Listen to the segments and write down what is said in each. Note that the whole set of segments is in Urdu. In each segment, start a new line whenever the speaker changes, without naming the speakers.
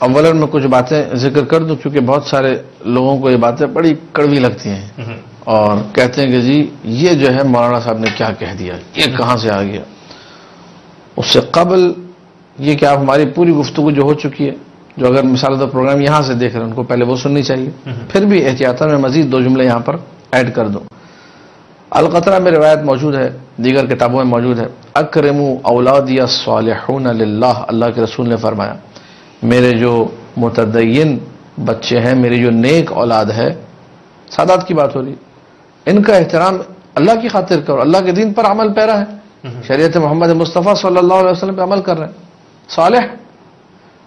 اولا میں کچھ باتیں ذکر کر دوں کیونکہ بہت سارے لوگوں کو یہ باتیں بڑی کڑوی لگتی ہیں اور کہتے ہیں کہ جی یہ جو ہے مولانا صاحب نے کیا کہہ دیا، یہ کہاں سے آ گیا۔ اس سے قبل یہ کہ آپ ہماری پوری گفتگو جو ہو چکی ہے، جو اگر مثال طور پروگرام یہاں سے دیکھ رہے ہیں ان کو پہلے وہ سننی چاہیے، پھر بھی احتیاطاً میں مزید 2 جملے یہاں پر ایڈ کر دوں۔ القطرہ میں روایت موجود ہے، دیگر کتابوں میں موجود ہے، اکرموا اولادی الصالحون للہ، اللہ کے رسول نے فرمایا میرے جو متدین بچے ہیں، میری جو نیک اولاد ہے، سادات کی بات ہو رہی، ان کا احترام اللہ کی خاطر کرو، اللہ کے دین پر عمل پیرا ہے، شریعت محمد مصطفیٰ صلی اللہ علیہ وسلم پہ عمل کر رہے ہیں، صالح،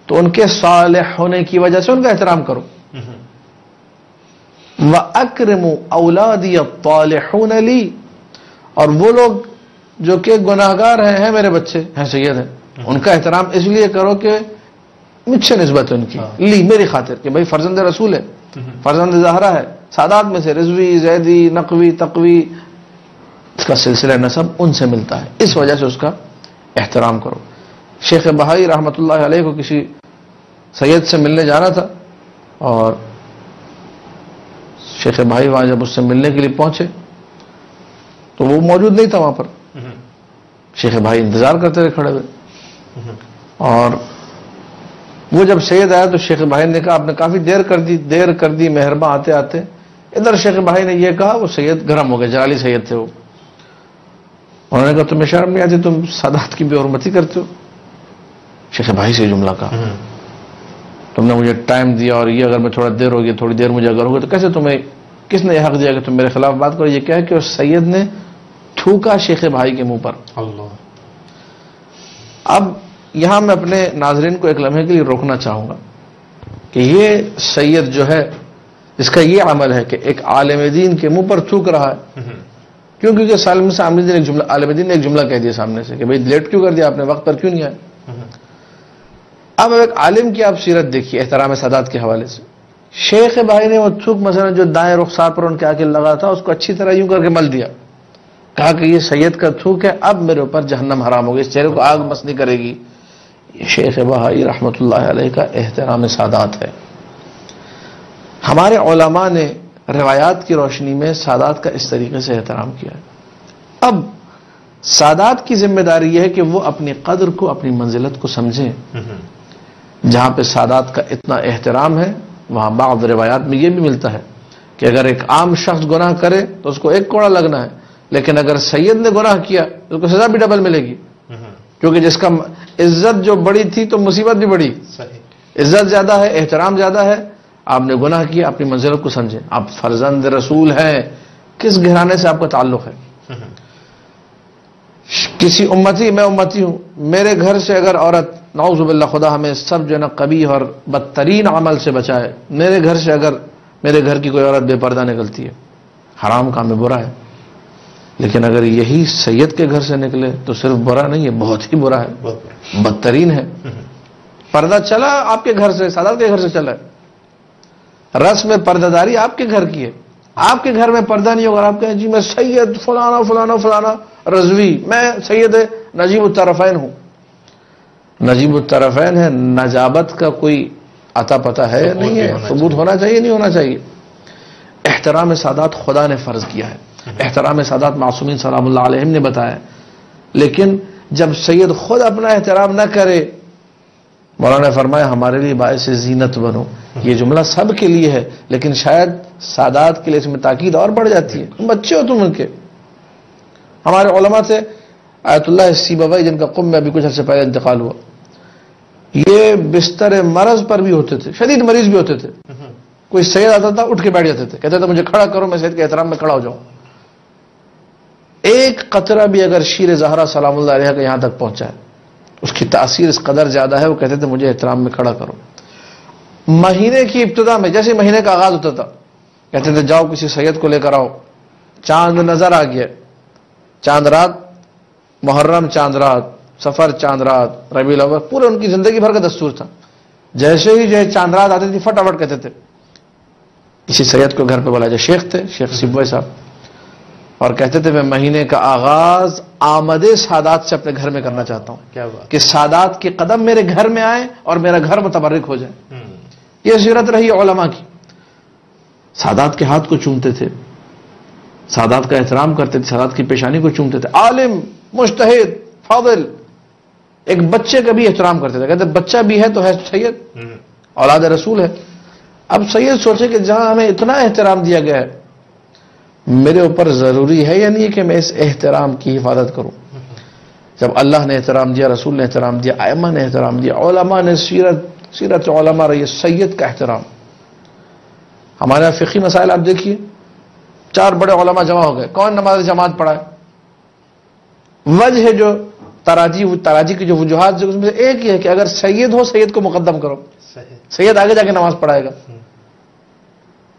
تو ان کے صالح ہونے کی وجہ سے ان کا احترام کرو۔ وَأَكْرِمُوا أَوْلَادِيَ الطَّالِحُونَ لِي، اور وہ لوگ جو کہ گناہگار ہیں میرے بچے ہیں، سید ہیں، ان کا احترام اس لیے کرو کہ مجھ سے نسبت ہے ان کی، لی میری خاطر، کہ بھائی فرزند رسول ہے، فرزند زہرا ہے، سادات میں سے رضوی، زیدی، نقوی، تقوی، اس کا سلسلہ نسب ان سے ملتا ہے، اس وجہ سے اس کا احترام کرو۔ شیخ بہائی رحمۃ اللہ علیہ کو کسی سید سے ملنے جانا تھا اور شیخ بھائی وہاں جب اس سے ملنے کے لیے پہنچے تو وہ موجود نہیں تھا وہاں پر، شیخ بھائی انتظار کرتے رہے کھڑے ہوئے، اور وہ جب سید آیا تو شیخ بھائی نے کہا آپ نے کافی دیر کر دی مہرباں آتے آتے۔ ادھر شیخ بھائی نے یہ کہا، وہ سید گرم ہو گئے، جلالی سید تھے وہ، انہوں نے کہا تمہیں شرم نہیں آتی، تم سادات کی بے حرمتی کرتے ہو؟ شیخ بھائی سے جملہ کہا تم نے مجھے ٹائم دیا اور یہ اگر میں تھوڑا دیر ہو گئی، تھوڑی دیر مجھے اگر ہوگی تو کیسے تمہیں کس نے یہ حق دیا کہ تم میرے خلاف بات کرو؟ یہ کہہ کہ اس سید نے تھوکا شیخ بھائی کے منہ پر۔ اللہ۔ اب یہاں میں اپنے ناظرین کو ایک لمحے کے لیے روکنا چاہوں گا کہ یہ سید جو ہے اس کا یہ عمل ہے کہ ایک عالم دین کے منہ پر تھوک رہا ہے، کیونکہ عالم دین نے ایک جملہ کہہ دیا سامنے سے کہ بھائی لیٹ کیوں کر دیا آپ نے، وقت پر کیوں نہیں آئے۔ اب ایک عالم کی آپ سیرت دیکھیے احترام سادات کے حوالے سے، شیخ بھائی نے وہ تھوک مثلا جو دائیں رخسار پر ان کے آ کے لگا تھا اس کو اچھی طرح یوں کر کے مل دیا، کہا کہ یہ سید کا تھوک ہے، اب میرے اوپر جہنم حرام ہوگی، اس چہرے کو آگ مسنی کرے گی۔ یہ شیخ بہائی رحمۃ اللہ علیہ کا احترام سادات ہے۔ ہمارے علماء نے روایات کی روشنی میں سادات کا اس طریقے سے احترام کیا ہے۔ اب سادات کی ذمہ داری یہ ہے کہ وہ اپنی قدر کو، اپنی منزلت کو سمجھیں۔ جہاں پہ سادات کا اتنا احترام ہے وہاں بعض روایات میں یہ بھی ملتا ہے کہ اگر ایک عام شخص گناہ کرے تو اس کو 1 کوڑا لگنا ہے، لیکن اگر سید نے گناہ کیا تو اس کو سزا بھی ڈبل ملے گی، کیونکہ جس کا عزت جو بڑی تھی تو مصیبت بھی بڑی، عزت زیادہ ہے، احترام زیادہ ہے۔ آپ نے گناہ کیا، اپنی منزلت کو سمجھیں، آپ فرزند رسول ہیں، کس گھرانے سے آپ کا تعلق ہے؟ کسی امتی، میں امتی ہوں، میرے گھر سے اگر عورت، نعوذ باللہ خدا ہمیں سب جو ہے نا قبیح اور بدترین عمل سے بچائے، میرے گھر سے اگر میرے گھر کی کوئی عورت بے پردہ نکلتی ہے، حرام کام میں برا ہے، لیکن اگر یہی سید کے گھر سے نکلے تو صرف برا نہیں ہے، بہت ہی برا ہے، بدترین ہے۔ پردہ چلا آپ کے گھر سے، سادات کے گھر سے چلا ہے، رسم پردہ داری آپ کے گھر کی ہے، آپ کے گھر میں پردہ نہیں ہوگا، آپ کہیں جی میں سید فلانا فلانا فلانا رضوی، میں سید نجیب الطرفین ہوں۔ نجیب الطرفین ہے، نجابت کا کوئی عطا پتہ ہے یا نہیں ہے، ثبوت ہونا چاہیے نہیں ہونا چاہیے۔ احترام سادات خدا نے فرض کیا ہے، احترام سادات معصومین سلام اللہ علیہم نے بتایا، لیکن جب سید خود اپنا احترام نہ کرے، مولانا نے فرمایا ہمارے لیے باعث زینت بنو۔ یہ جملہ سب کے لیے ہے لیکن شاید سادات کے لیے اس میں تاکید اور بڑھ جاتی ہے، بچے ہو تم ان کے۔ ہمارے علماء تھے آیت اللہ سیبوی، جن کا قم میں ابھی کچھ عرصے پہلے انتقال ہوا، یہ بستر مرض پر بھی ہوتے تھے، شدید مریض بھی ہوتے تھے، کوئی سید آتا تھا اٹھ کے بیٹھ جاتے تھے، کہتے تھے مجھے کھڑا کرو، میں سید کے احترام میں کھڑا ہو جاؤں۔ ایک قطرہ بھی اگر شیر زہرا سلام اللہ علیہ کا یہاں تک پہنچا ہے، اس کی تاثیر اس قدر زیادہ ہے، وہ کہتے تھے مجھے احترام میں کھڑا کرو۔ مہینے کی ابتدا میں جیسے مہینے کا آغاز ہوتا تھا، کہتے تھے جاؤ کسی سید کو لے کر آؤ، چاند نظر آ گیا، چاند رات، محرم چاند رات، سفر چاند رات، ربیع الاول، پورے ان کی زندگی بھر کا دستور تھا۔ جیسے ہی جو ہے چاند رات آتی تھی فٹافٹ کہتے تھے کسی سید کو گھر پہ بلایا جائے۔ شیخ تھے، شیخ سیبوی صاحب، اور کہتے تھے میں مہینے کا آغاز آمد سادات سے اپنے گھر میں کرنا چاہتا ہوں.
کیا بات
کہ سادات کے قدم میرے گھر میں آئیں اور میرا گھر متبرک ہو جائے. یہ سیرت رہی علماء کی. سادات کے ہاتھ کو چومتے تھے, سادات کا احترام کرتے تھے, سادات کی پیشانی کو چومتے تھے. عالم, مجتہد, فاضل, ایک بچے کا بھی احترام کرتے تھے. کہتے بچہ بھی ہے تو ہے سید, اولاد رسول ہے. اب سید سوچے کہ جہاں ہمیں اتنا احترام دیا گیا ہے, میرے اوپر ضروری ہے یا نہیں کہ میں اس احترام کی حفاظت کروں. جب اللہ نے احترام دیا, رسول نے احترام دیا, ائمہ نے احترام دیا, علماء نے سیرت علماء رہی ہے, سید کا احترام. ہمارے یہاں فقہی مسائل آپ دیکھیے, 4 بڑے علماء جمع ہو گئے, کون نماز جماعت پڑھا ہے؟ وجہ ہے جو تراجی کی جو وجوہات جو اس میں سے ایک ہی ہے کہ اگر سید ہو, سید کو مقدم کرو. سید آگے جا کے نماز پڑھائے گا.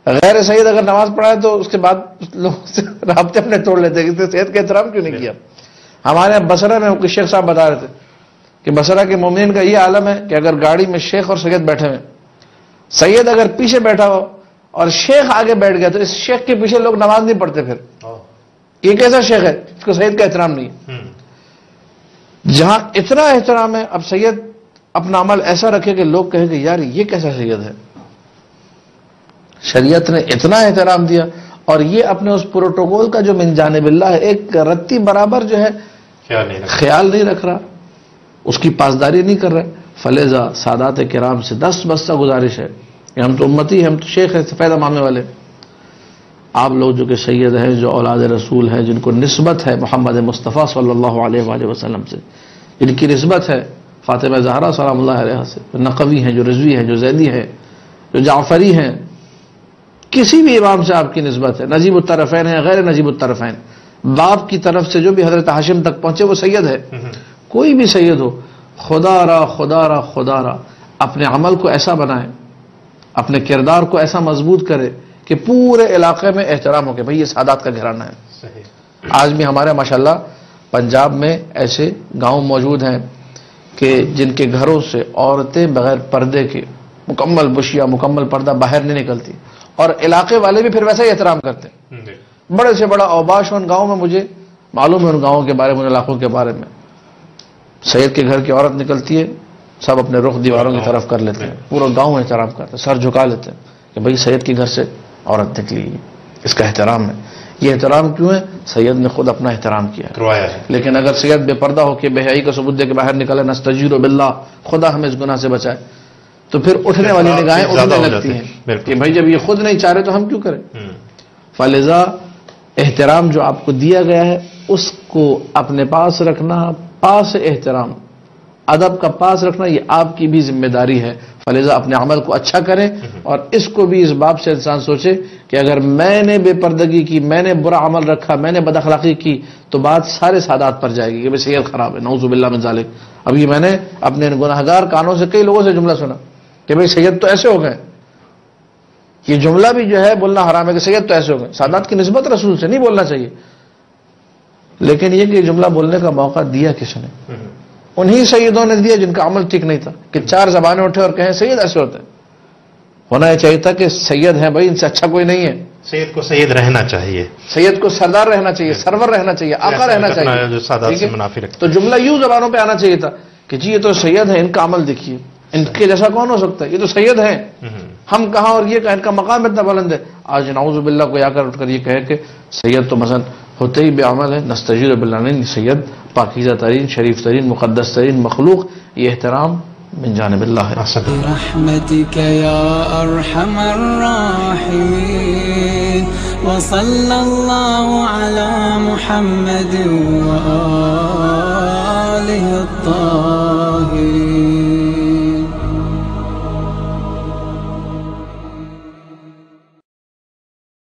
غیر سید اگر نماز پڑھائے تو اس کے بعد لوگوں سے رابطے اپنے توڑ لیتے ہیں کہ سید کا احترام کیوں نہیں کیا. ہمارے یہاں بصرہ میں شیخ صاحب بتا رہے تھے کہ بصرہ کے مومنین کا یہ عالم ہے کہ اگر گاڑی میں شیخ اور سید بیٹھے ہوئے, سید اگر پیچھے بیٹھا ہو اور شیخ آگے بیٹھ گیا تو اس شیخ کے پیچھے لوگ نماز نہیں پڑھتے. پھر یہ کیسا شیخ ہے, اس کو سید کا احترام نہیں ہے. جہاں اتنا احترام ہے, اب سید اپنا عمل ایسا رکھے کہ لوگ کہیں کہ یار یہ کیسا سید ہے. شریعت نے اتنا احترام دیا اور یہ اپنے اس پروٹوکول کا جو من جانب اللہ ہے, ایک رتی برابر جو ہے خیال نہیں رکھ رہا, اس کی پاسداری نہیں کر رہا. فلذا سادات کرام سے دست گزارش ہے کہ ہم تو امتی ہیں, ہم تو شیخ ہیں, فائدہ مانگنے والے. آپ لوگ جو کہ سید ہیں, جو اولاد رسول ہیں, جن کو نسبت ہے محمد مصطفیٰ صلی اللہ علیہ وآلہ وسلم سے, جن کی نسبت ہے فاطمہ زہرا سلام اللہ علیہ سے, جو نقوی ہیں, جو رضوی ہیں, جو زیدی ہیں, جو جعفری ہیں, کسی بھی امام سے آپ کی نسبت ہے, نجیب الطرفین ہے, غیر نجیب الطرفین, باپ کی طرف سے جو بھی حضرت ہاشم تک پہنچے وہ سید ہے. کوئی بھی سید ہو, خدا را اپنے عمل کو ایسا بنائے, اپنے کردار کو ایسا مضبوط کرے کہ پورے علاقے میں احترام ہو کہ بھئی یہ سادات کا گھرانہ ہے. آج بھی ہمارے ماشاءاللہ پنجاب میں ایسے گاؤں موجود ہیں کہ جن کے گھروں سے عورتیں بغیر پردے کے مکمل بشیا, مکمل پردہ باہر نہیں نکلتی, اور علاقے والے بھی پھر ویسا ہی احترام کرتے ہیں. بڑے سے بڑا اوباش ان گاؤں میں, مجھے معلوم ہے ان گاؤں کے بارے میں, ان علاقوں کے بارے میں. سید کے گھر کی عورت نکلتی ہے, سب اپنے رخ دیواروں کی طرف کر لیتے ہیں, پورا گاؤں احترام کرتا ہے, سر جھکا لیتے ہیں کہ بھئی سید کے گھر سے عورت نکلی, اس کا احترام ہے. یہ احترام کیوں ہے؟ سید نے خود اپنا احترام کیا ہے. لیکن اگر سید بے پردہ ہو کے بے حیائی کا ثبوت دے کے باہر نکلے, نستجیر باللہ, خدا ہمیں اس گناہ سے بچائے, تو پھر اٹھنے والی نگاہیں اٹھنے لگتی ہیں کہ بھائی جب یہ خود نہیں چاہ رہے تو ہم کیوں کریں. فلذا احترام جو آپ کو دیا گیا ہے اس کو اپنے پاس رکھنا, پاس احترام, ادب کا پاس رکھنا, یہ آپ کی بھی ذمہ داری ہے. فلذا اپنے عمل کو اچھا کریں, اور اس کو بھی اس باب سے انسان سوچے کہ اگر میں نے بے پردگی کی, میں نے برا عمل رکھا, میں نے بد اخلاقی کی, تو بات سارے سادات پر جائے گی کہ بھئی سید خراب ہے, نعوذ باللہ من ذالک. ابھی میں نے اپنے گناہگار کانوں سے کئی لوگوں سے جملہ سنا کہ بھئی سید تو ایسے ہو گئے. یہ جملہ بھی جو ہے بولنا حرام ہے کہ سید تو ایسے ہو گئے. سادات کی نسبت رسول سے نہیں بولنا چاہیے, لیکن یہ کہ جملہ بولنے کا موقع دیا کس نے؟ انہی سیدوں نے دیا جن کا عمل ٹھیک نہیں تھا, کہ 4 زبانیں اٹھے اور کہیں سید ایسے ہوتے ہیں. ہونا یہ چاہیے تھا کہ سید ہیں بھائی, ان سے اچھا کوئی نہیں ہے.
سید کو سید رہنا چاہیے,
سید کو سردار رہنا چاہیے, سرور رہنا چاہیے, آقا رہنا چاہیے. تو جملہ یوں زبانوں پہ آنا چاہیے تھا کہ جی یہ تو سید ہے, ان کا عمل دیکھیے, ان کے جیسا کون ہو سکتا ہے, یہ تو سید ہیں, ہم کہاں اور یہ کہاں, ان کا مقام اتنا بلند ہے. آج نعوذ باللہ کوئی آ کر اٹھ کر یہ کہے کہ سید تو مثلا ہوتے ہی بے عمل ہے, نستجیر باللہ نہیں, سید پاکیزہ ترین, شریف ترین, مقدس ترین مخلوق, یہ احترام من جانب اللہ ہے.
برحمتک یا ارحم الراحمین, وصلی اللہ علی محمد و